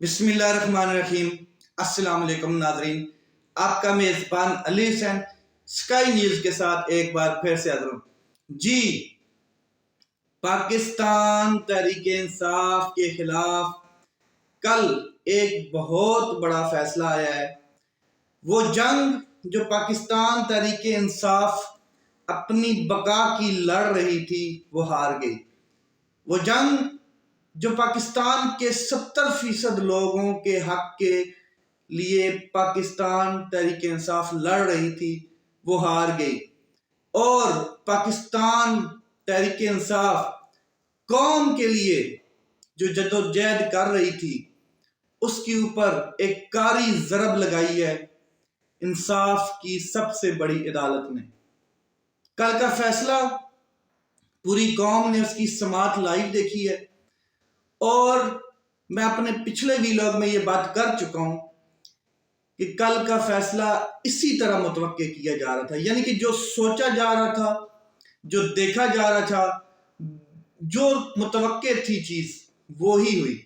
بسم اللہ الرحمن الرحیم۔ السلام علیکم ناظرین، آپ کا میزبان علی حسین سکائی نیوز کے ساتھ ایک بار پھر سے حاضر ہوں۔ جی، پاکستان تحریک انصاف کے خلاف کل ایک بہت بڑا فیصلہ آیا ہے۔ وہ جنگ جو پاکستان تحریک انصاف اپنی بقا کی لڑ رہی تھی وہ ہار گئی۔ وہ جنگ جو پاکستان کے 70% لوگوں کے حق کے لیے پاکستان تحریک انصاف لڑ رہی تھی وہ ہار گئی، اور پاکستان تحریک انصاف قوم کے لیے جو جدوجہد کر رہی تھی اس کے اوپر ایک کاری ضرب لگائی ہے انصاف کی سب سے بڑی عدالت نے۔ کل کا فیصلہ پوری قوم نے اس کی سماعت لائیو دیکھی ہے، اور میں اپنے پچھلے ویلاگ میں یہ بات کر چکا ہوں کہ کل کا فیصلہ اسی طرح متوقع کیا جا رہا تھا، یعنی کہ جو سوچا جا رہا تھا، جو دیکھا جا رہا تھا، جو متوقع تھی چیز وہی ہوئی۔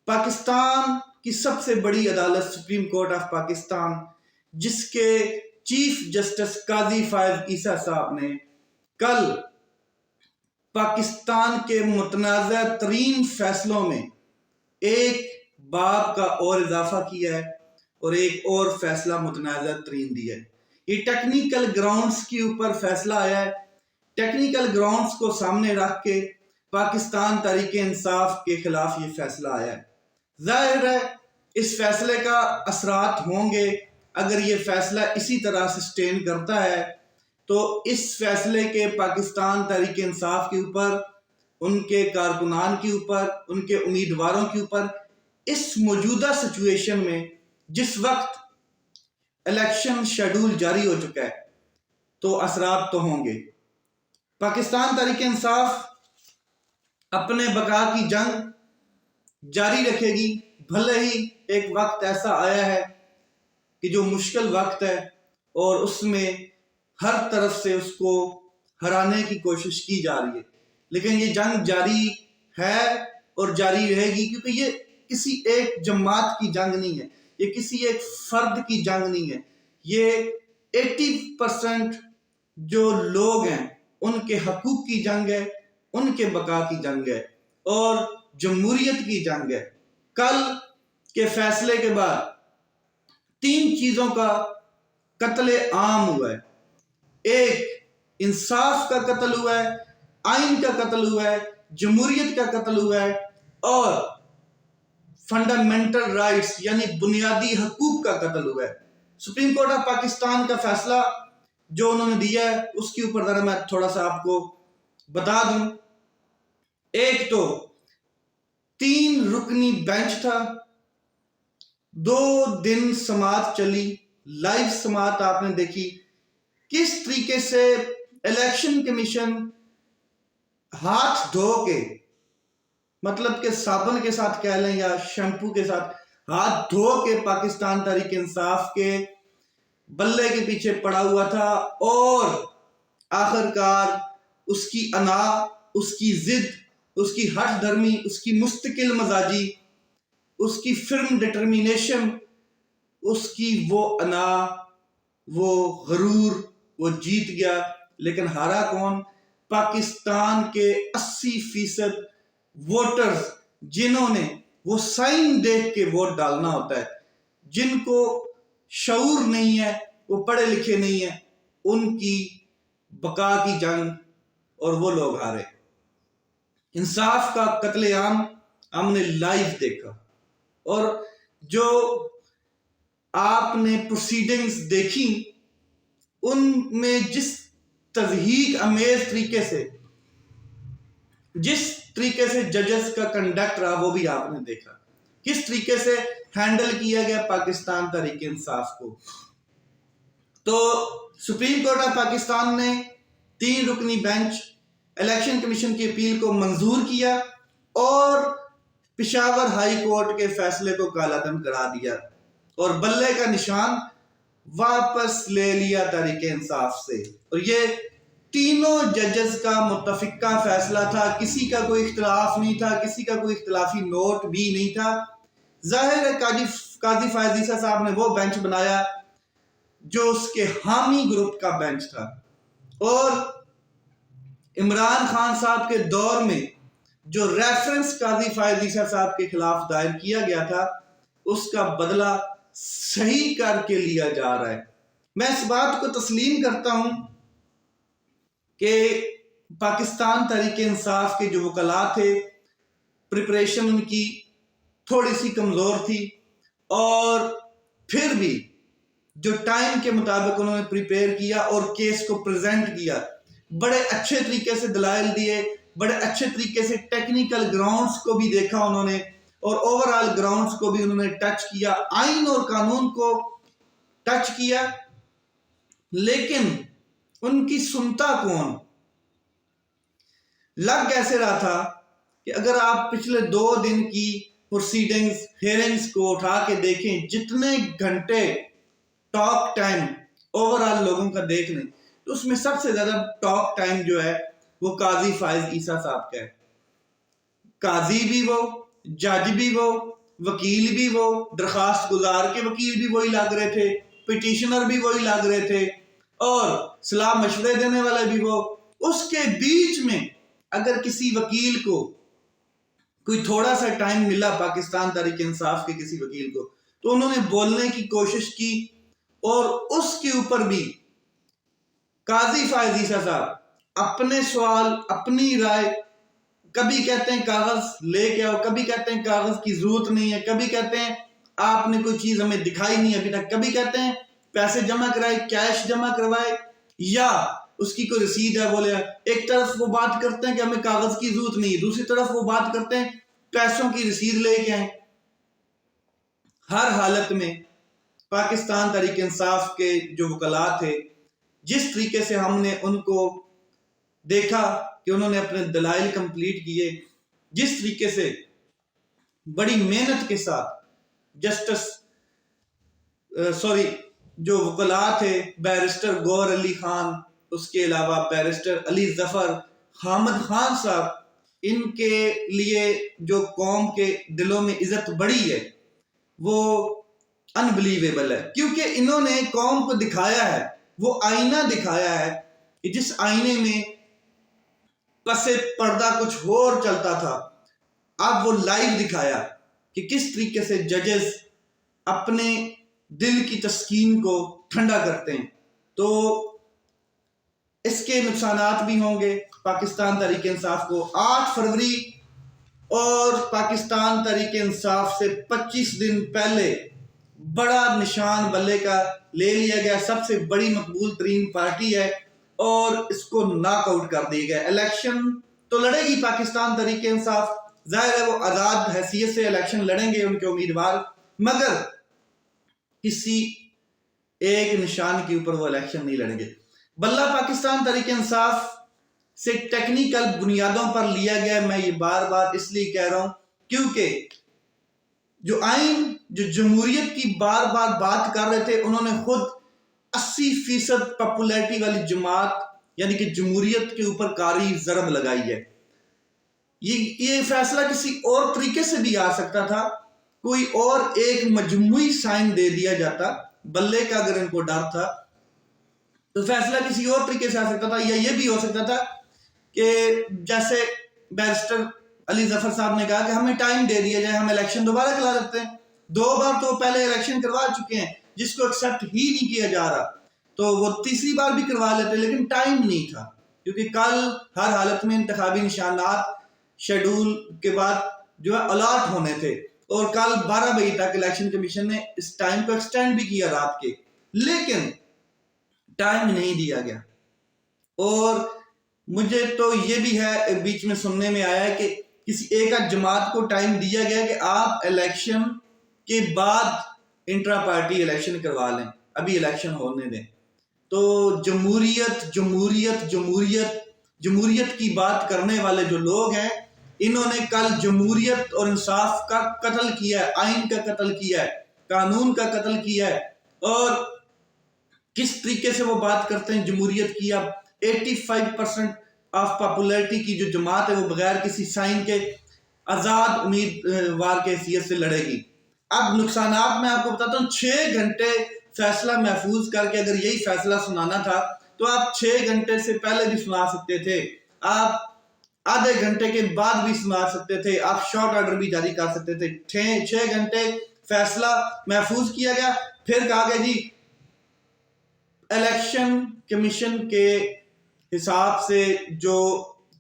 پاکستان کی سب سے بڑی عدالت سپریم کورٹ آف پاکستان، جس کے چیف جسٹس قاضی فائز عیسیٰ صاحب نے کل پاکستان کے متنازع ترین فیصلوں میں ایک باب کا اور اضافہ کیا ہے اور ایک اور فیصلہ متنازع ترین دیا ہے۔ یہ ٹیکنیکل گراؤنڈز کے اوپر فیصلہ آیا ہے۔ ٹیکنیکل گراؤنڈز کو سامنے رکھ کے پاکستان تحریک انصاف کے خلاف یہ فیصلہ آیا ہے۔ ظاہر ہے اس فیصلے کا اثرات ہوں گے، اگر یہ فیصلہ اسی طرح سسٹین کرتا ہے تو اس فیصلے کے پاکستان تحریک انصاف کے اوپر، ان کے کارکنان کے اوپر، ان کے امیدواروں کے اوپر اس موجودہ سچویشن میں جس وقت الیکشن شیڈول جاری ہو چکا ہے تو اثرات تو ہوں گے۔ پاکستان تحریک انصاف اپنے بقا کی جنگ جاری رکھے گی، بھلے ہی ایک وقت ایسا آیا ہے کہ جو مشکل وقت ہے اور اس میں ہر طرف سے اس کو ہرانے کی کوشش کی جا رہی ہے، لیکن یہ جنگ جاری ہے اور جاری رہے گی، کیونکہ یہ کسی ایک جماعت کی جنگ نہیں ہے، یہ کسی ایک فرد کی جنگ نہیں ہے، یہ 80% جو لوگ ہیں ان کے حقوق کی جنگ ہے، ان کے بقا کی جنگ ہے اور جمہوریت کی جنگ ہے۔ کل کے فیصلے کے بعد 3 چیزوں کا قتل عام ہوا ہے۔ ایک، انصاف کا قتل ہوا ہے، آئین کا قتل ہوا ہے، جمہوریت کا قتل ہوا ہے، اور فنڈامنٹل رائٹس یعنی بنیادی حقوق کا قتل ہوا ہے۔ سپریم کورٹ آف پاکستان کا فیصلہ جو انہوں نے دیا ہے اس کے اوپر ذرا میں تھوڑا سا آپ کو بتا دوں۔ ایک تو 3 رکنی بینچ تھا، 2 دن سماعت چلی، لائیو سماعت آپ نے دیکھی، کس طریقے سے الیکشن کمیشن ہاتھ دھو کے، مطلب کہ صابن کے ساتھ کہہ لیں یا شیمپو کے ساتھ ہاتھ دھو کے پاکستان تحریک انصاف کے بلے کے پیچھے پڑا ہوا تھا، اور آخر کار اس کی انا، اس کی ضد، اس کی ہٹ دھرمی، اس کی مستقل مزاجی، اس کی فرم ڈٹرمینیشن، اس کی وہ انا، وہ غرور، وہ جیت گیا۔ لیکن ہارا کون؟ پاکستان کے 80% ووٹرز، جنہوں نے وہ سائن دیکھ کے ووٹ ڈالنا ہوتا ہے، جن کو شعور نہیں ہے، وہ پڑھے لکھے نہیں ہیں، ان کی بقا کی جنگ، اور وہ لوگ ہارے۔ انصاف کا قتل عام ہم نے لائیو دیکھا، اور جو آپ نے پروسیڈنگز دیکھی ان میں جس تضحیک امیز طریقے سے ججز کا کنڈکٹ رہا وہ بھی آپ نے دیکھا، کس طریقے سے ہینڈل کیا گیا پاکستان تحریک انصاف کو۔ تو سپریم کورٹ آف پاکستان نے 3 رکنی بینچ الیکشن کمیشن کی اپیل کو منظور کیا اور پشاور ہائی کورٹ کے فیصلے کو کالعدم کرا دیا، اور بلے کا نشان واپس لے لیا تحریک انصاف سے۔ اور یہ تینوں ججز کا متفقہ فیصلہ تھا، کسی کا کوئی اختلاف نہیں تھا، کسی کا کوئی اختلافی نوٹ بھی نہیں تھا۔ ظاہر ہے قاضی فائز عیسیٰ صاحب نے وہ بینچ بنایا جو اس کے حامی گروپ کا بینچ تھا، اور عمران خان صاحب کے دور میں جو ریفرنس قاضی فائز عیسیٰ صاحب کے خلاف دائر کیا گیا تھا اس کا بدلہ صحیح کر کے لیا جا رہا ہے۔ میں اس بات کو تسلیم کرتا ہوں کہ پاکستان تحریک انصاف کے جو وکلاء تھے، پریپریشن ان کی تھوڑی سی کمزور تھی، اور پھر بھی جو ٹائم کے مطابق انہوں نے پریپیئر کیا اور کیس کو پریزنٹ کیا، بڑے اچھے طریقے سے دلائل دیے، بڑے اچھے طریقے سے ٹیکنیکل گراؤنڈز کو بھی دیکھا انہوں نے، اور اوورآل گراؤنڈز کو بھی انہوں نے ٹچ کیا، آئین اور قانون کو ٹچ کیا، لیکن ان کی سنتا کون؟ لگ ایسے رہا تھا کہ اگر آپ پچھلے 2 دن کی پروسیڈنگز ہیئرنگز کو اٹھا کے دیکھیں، جتنے گھنٹے ٹاک ٹائم اوورآل لوگوں کا دیکھ لیں تو اس میں سب سے زیادہ ٹاک ٹائم جو ہے وہ قاضی فائز عیسیٰ صاحب کا ہے۔ قاضی بھی وہ، جج بھی وہ، وکیل بھی وہ، درخواست گزار کے وکیل بھی وہی لگ رہے تھے، پٹیشنر بھی وہی لگ رہے تھے، اور صلاح مشورے دینے والے بھی وہ۔ اس کے بیچ میں اگر کسی وکیل کو کوئی تھوڑا سا ٹائم ملا، پاکستان تحریک انصاف کے کسی وکیل کو، تو انہوں نے بولنے کی کوشش کی، اور اس کے اوپر بھی قاضی فائز عیسیٰ صاحب اپنے سوال، اپنی رائے، کبھی کہتے ہیں کاغذ لے کے آؤ، کبھی کہتے ہیں کاغذ کی ضرورت نہیں ہے، کبھی کہتے ہیں آپ نے کوئی چیز ہمیں دکھائی نہیں ابھی تک، کبھی کہتے ہیں پیسے جمع کرائے، کیش جمع کروائے، یا اس کی کوئی رسید ہے بولے۔ ایک طرف وہ بات کرتے ہیں کہ ہمیں کاغذ کی ضرورت نہیں، دوسری طرف وہ بات کرتے ہیں پیسوں کی رسید لے کے آئیں۔ ہر حالت میں پاکستان تحریک انصاف کے جو وکلاء تھے، جس طریقے سے ہم نے ان کو دیکھا کہ انہوں نے اپنے دلائل کمپلیٹ کیے، جس طریقے سے بڑی محنت کے ساتھ جو وکلاء تھے، بیرسٹر گور علی خان، اس کے علاوہ بیرسٹر علی ظفر، حامد خان صاحب، ان کے لیے جو قوم کے دلوں میں عزت بڑی ہے وہ انبلیویبل ہے، کیونکہ انہوں نے قوم کو دکھایا ہے، وہ آئینہ دکھایا ہے کہ جس آئینے میں پس پردہ کچھ اور چلتا تھا، اب وہ لائیو دکھایا کہ کس طریقے سے ججز اپنے دل کی تسکین کو ٹھنڈا کرتے ہیں۔ تو اس کے نقصانات بھی ہوں گے۔ پاکستان تحریک انصاف کو 8 فروری اور پاکستان تحریک انصاف سے 25 دن پہلے بڑا نشان بلے کا لے لیا گیا، سب سے بڑی مقبول ترین پارٹی ہے، اور اس کو ناک آؤٹ کر دیا گیا۔ الیکشن تو لڑے گی پاکستان تحریک انصاف، ظاہر ہے وہ آزاد حیثیت سے الیکشن لڑیں گے ان کے امیدوار، مگر کسی ایک نشان کے اوپر وہ الیکشن نہیں لڑیں گے۔ بلہ پاکستان تحریک انصاف سے ٹیکنیکل بنیادوں پر لیا گیا، میں یہ بار بار اس لیے کہہ رہا ہوں کیونکہ جو آئین، جو جمہوریت کی بار بار بات کر رہے تھے، انہوں نے خود 80% پاپولیرٹی والی جماعت یعنی کہ جمہوریت کے اوپر کاری ضرب لگائی ہے۔ یہ فیصلہ کسی اور طریقے سے بھی آ سکتا تھا، کوئی اور ایک مجموعی سائن دے دیا جاتا بلے کا، اگر ان کو ڈر تھا تو فیصلہ کسی اور طریقے سے آ سکتا تھا، یا یہ بھی ہو سکتا تھا کہ جیسے بیرسٹر علی ظفر صاحب نے کہا کہ ہمیں ٹائم دے دیا جائے، ہم الیکشن دوبارہ کروا دیتے ہیں۔ 2 بار تو پہلے الیکشن کروا چکے ہیں جس کو ایکسیپٹ ہی نہیں کیا جا رہا، تو وہ تیسری بار بھی کروا لیتے، لیکن ٹائم نہیں تھا، کیونکہ کل ہر حالت میں انتخابی نشانات شیڈول کے بعد جو ہے الاٹ ہونے تھے، اور کل 12 بجے تک الیکشن کمیشن نے اس ٹائم کو ایکسٹینڈ بھی کیا رات کے، لیکن ٹائم نہیں دیا گیا۔ اور مجھے تو یہ بھی ہے بیچ میں سننے میں آیا ہے کہ کسی ایک جماعت کو ٹائم دیا گیا کہ آپ الیکشن کے بعد انٹرا پارٹی الیکشن کروا لیں، ابھی الیکشن ہونے دیں۔ تو جمہوریت جمہوریت جمہوریت جمہوریت کی بات کرنے والے جو لوگ ہیں، انہوں نے کل جمہوریت اور انصاف کا قتل کیا ہے، آئین کا قتل کیا ہے، قانون کا قتل کیا ہے، اور کس طریقے سے وہ بات کرتے ہیں جمہوریت کی۔ اب 85% آف پاپولیرٹی کی جو جماعت ہے وہ بغیر کسی سائن کے آزاد امیدوار کے حیثیت سے لڑے گی۔ اب نقصانات میں آپ کو بتاتا ہوں، 6 گھنٹے فیصلہ محفوظ کر کے اگر یہی فیصلہ سنانا تھا تو آپ 6 گھنٹے سے پہلے بھی سنا سکتے تھے، آپ آدھے گھنٹے کے بعد بھی سنا سکتے تھے، آپ شارٹ آرڈر بھی جاری کر سکتے تھے۔ 6 گھنٹے فیصلہ محفوظ کیا گیا، پھر کہا گیا جی الیکشن کمیشن کے حساب سے جو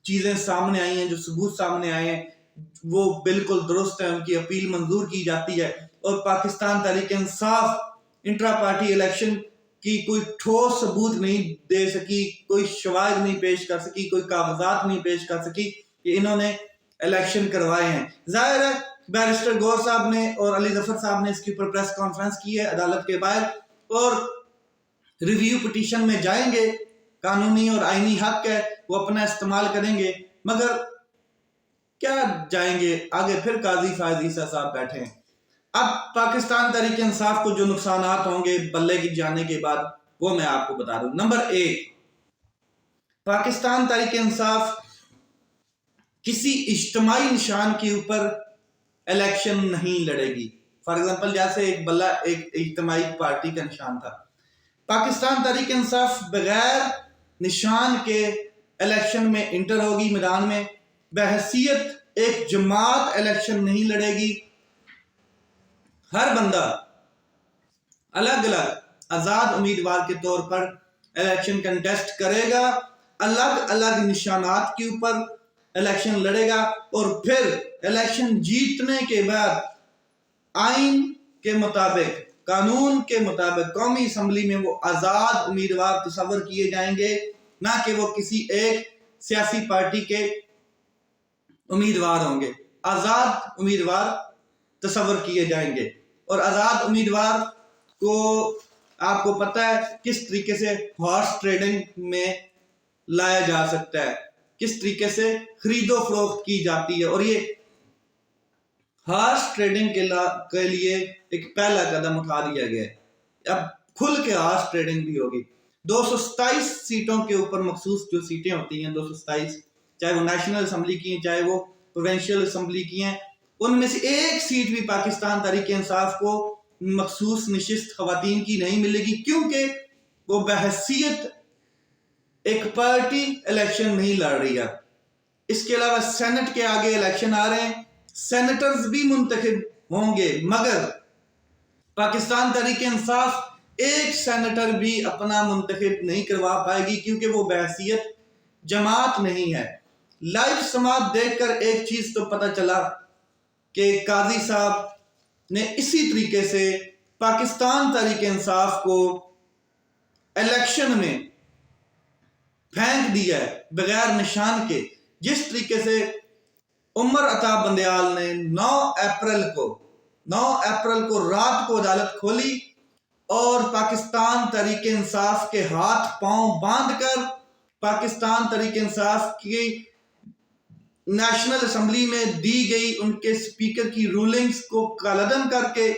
چیزیں سامنے آئی ہیں، جو ثبوت سامنے آئے ہیں وہ بالکل درست ہے، ان کی اپیل منظور کی جاتی ہے، اور Pakistan Tehreek Insaf intra party election کی کوئی ٹھوس ثبوت نہیں دے سکی، کوئی شواہد نہیں پیش کر سکی، کوئی کاغذات نہیں پیش کر سکی کہ انہوں نے الیکشن کروائے ہیں۔ ظاہر ہے بیرسٹر گور صاحب نے اور علی ظفر صاحب نے اس کے اوپر پریس کانفرنس کی ہے عدالت کے باہر، اور ریویو پٹیشن میں جائیں گے، قانونی اور آئینی حق ہے، وہ اپنا استعمال کریں گے، مگر کیا جائیں گے آگے؟ پھر قاضی فائز عیسیٰ صاحب بیٹھے ہیں۔ اب پاکستان تحریک انصاف کو جو نقصانات ہوں گے بلے کی جانے کے بعد وہ میں آپ کو بتا دوں۔ نمبر 1، پاکستان تحریک انصاف کسی اجتماعی نشان کے اوپر الیکشن نہیں لڑے گی۔ فار ایگزامپل جیسے ایک بلہ ایک اجتماعی پارٹی کا نشان تھا، پاکستان تحریک انصاف بغیر نشان کے الیکشن میں انٹر ہوگی، میدان میں بحیثیت ایک جماعت الیکشن نہیں لڑے گی۔ ہر بندہ الگ الگ آزاد امیدوار کے طور پر الیکشن کنٹیسٹ کرے گا، الگ الگ نشانات کے اوپر الیکشن لڑے گا، اور پھر الیکشن جیتنے کے بعد آئین کے مطابق، قانون کے مطابق قومی اسمبلی میں وہ آزاد امیدوار تصور کیے جائیں گے، نہ کہ وہ کسی ایک سیاسی پارٹی کے امیدوار ہوں گے۔ آزاد امیدوار تصور کیے جائیں گے، اور آزاد امیدوار کو آپ کو پتہ ہے کس طریقے سے ہارس ٹریڈنگ میں لایا جا سکتا ہے، کس طریقے سے خرید و فروخت کی جاتی ہے، اور یہ ہارس ٹریڈنگ کے لیے ایک پہلا قدم اٹھا دیا گیا ہے۔ اب کھل کے ہارس ٹریڈنگ بھی ہوگی۔ 227 سیٹوں کے اوپر مخصوص جو سیٹیں ہوتی ہیں، 227، چاہے وہ نیشنل اسمبلی کی ہیں چاہے وہ پروونشل اسمبلی کی ہیں، ان میں سے ایک سیٹ بھی پاکستان تحریک انصاف کو مخصوص نشست خواتین کی نہیں ملے گی، کیونکہ وہ بحیثیت ایک پارٹی الیکشن نہیں لڑ رہی ہے۔ اس کے علاوہ سینٹ کے آگے الیکشن آ رہے ہیں، سینیٹرز بھی منتخب ہوں گے، مگر پاکستان تحریک انصاف ایک سینیٹر بھی اپنا منتخب نہیں کروا پائے گی، کیونکہ وہ بحیثیت جماعت نہیں ہے۔ لائیو سماعت دیکھ کر ایک چیز تو پتہ چلا کہ قاضی صاحب نے اسی طریقے سے پاکستان تحریک انصاف کو الیکشن میں پھینک دیا ہے بغیر نشان کے۔ جس طریقے سے عمر عطا بندیال نے 9 اپریل کو رات کو عدالت کھولی اور پاکستان تحریک انصاف کے ہاتھ پاؤں باندھ کر پاکستان تحریک انصاف کی نیشنل اسمبلی میں دی گئی ان کے سپیکر کی رولنگز کو کالعدم کر کے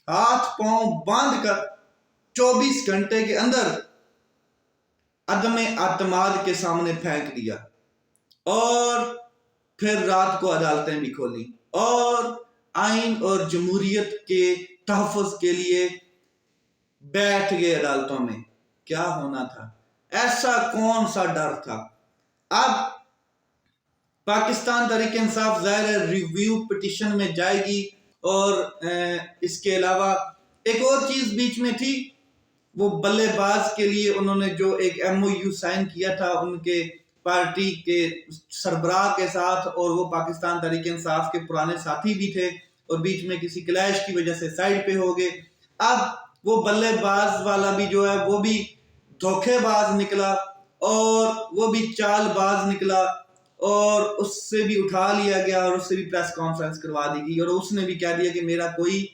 ہاتھ پاؤں باندھ کر 24 گھنٹے کے اندر عدم اعتماد کے سامنے پھینک دیا، اور پھر رات کو عدالتیں بھی کھولی اور آئین اور جمہوریت کے تحفظ کے لیے بیٹھ گئے عدالتوں میں۔ کیا ہونا تھا؟ ایسا کون سا ڈر تھا؟ اب پاکستان تحریک انصاف ظاہر ریویو پٹیشن میں جائے گی، اور اس کے علاوہ ایک اور چیز بیچ میں تھی، وہ بلے باز کے لیے انہوں نے جو ایک MOU سائن کیا تھا ان کے پارٹی کے سربراہ کے ساتھ، اور وہ پاکستان تحریک انصاف کے پرانے ساتھی بھی تھے، اور بیچ میں کسی کلیش کی وجہ سے سائیڈ پہ ہو گئے۔ اب وہ بلے باز والا بھی جو ہے وہ بھی دھوکے باز نکلا، اور وہ بھی چال باز نکلا، اور اس سے بھی اٹھا لیا گیا، اور اس سے بھی پریس کانفرنس کروا دی گئی، اور اس نے بھی کہہ دیا کہ میرا کوئی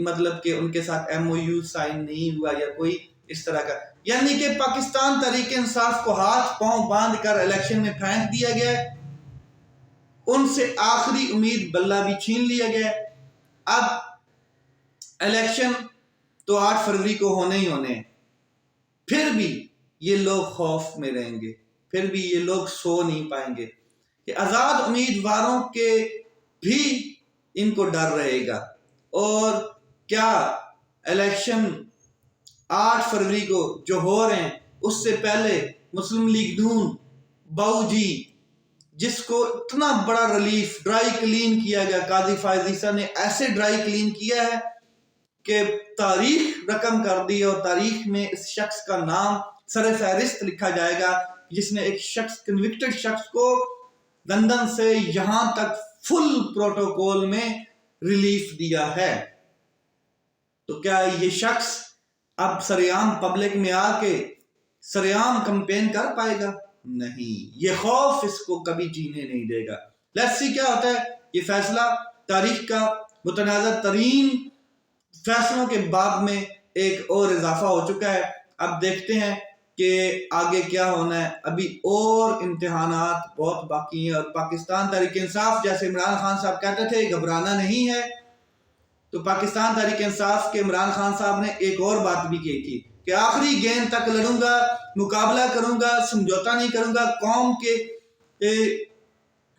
مطلب کہ ان کے ساتھ MOU سائن نہیں ہوا یا کوئی اس طرح کا، یعنی کہ پاکستان تحریک انصاف کو ہاتھ پاؤں باندھ کر الیکشن میں پھینک دیا گیا، ان سے آخری امید بلہ بھی چھین لیا گیا۔ اب الیکشن تو 8 فروری کو ہونے ہی ہونے ہیں، پھر بھی یہ لوگ خوف میں رہیں گے، پھر بھی یہ لوگ سو نہیں پائیں گے کہ آزاد امیدواروں کے بھی ان کو ڈر رہے گا، اور کیا الیکشن 8 فروری کو جو ہو رہے ہیں اس سے پہلے مسلم لیگ نون باؤ جی جس کو اتنا بڑا ریلیف ڈرائی کلین کیا گیا، قاضی فائز عیسیٰ نے ایسے ڈرائی کلین کیا ہے کہ تاریخ رقم کر دی، اور تاریخ میں اس شخص کا نام سر فہرست لکھا جائے گا جس نے ایک شخص کنوکٹڈ شخص کو لندن سے یہاں تک فل پروٹوکول میں ریلیف دیا ہے۔ تو کیا یہ شخص اب سریعام پبلک میں آ کے سریعام کمپین کر پائے گا؟ نہیں، یہ خوف اس کو کبھی جینے نہیں دے گا۔ لیٹس سی کیا ہوتا ہے۔ یہ فیصلہ تاریخ کا متنازع ترین فیصلوں کے باب میں ایک اور اضافہ ہو چکا ہے۔ اب دیکھتے ہیں کہ آگے کیا ہونا ہے۔ ابھی اور امتحانات بہت باقی ہیں، اور پاکستان تحریک انصاف، جیسے عمران خان صاحب کہتے تھے گھبرانا نہیں ہے، تو پاکستان تحریک انصاف کے عمران خان صاحب نے ایک اور بات بھی کی تھی کہ آخری گیند تک لڑوں گا، مقابلہ کروں گا، سمجھوتا نہیں کروں گا، قوم کے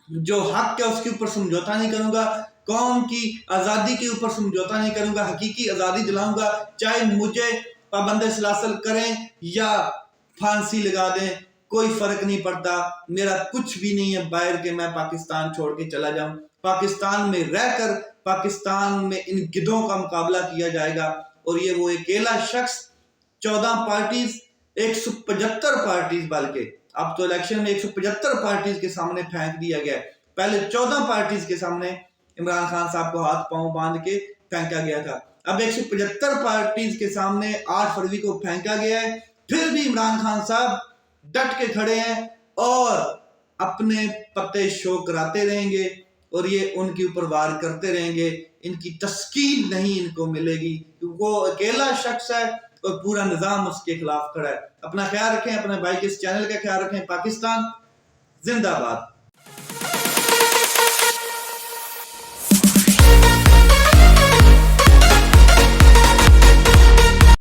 جو حق ہے اس کے اوپر سمجھوتا نہیں کروں گا، قوم کی آزادی کے اوپر سمجھوتا نہیں کروں گا، حقیقی آزادی دلاؤں گا، چاہے مجھے پابند سلاسل کریں یا پھانسی لگا دیں، کوئی فرق نہیں پڑتا، میرا کچھ بھی نہیں ہے باہر کہ میں پاکستان چھوڑ کے چلا جاؤں، پاکستان میں رہ کر پاکستان میں ان گدھوں کا مقابلہ کیا جائے گا۔ اور یہ وہ اکیلا شخص 14 پارٹیز 175 پارٹیز، بلکہ اب تو الیکشن میں 175 پارٹیز کے سامنے پھینک دیا گیا، پہلے 14 پارٹیز کے سامنے عمران خان صاحب کو ہاتھ پاؤں باندھ کے پھینکا گیا تھا، اب 175 پارٹیز کے سامنے 8 فروری کو پھینکا گیا ہے۔ پھر بھی عمران خان صاحب ڈٹ کے کھڑے ہیں اور اپنے پتے شو کراتے رہیں گے، اور یہ ان کے اوپر وار کرتے رہیں گے، ان کی تسکین نہیں ان کو ملے گی، کیونکہ وہ اکیلا شخص ہے اور پورا نظام اس کے خلاف کھڑا ہے۔ اپنا خیال رکھیں، اپنے بھائی کے اس چینل کا خیال رکھیں۔ پاکستان زندہ باد۔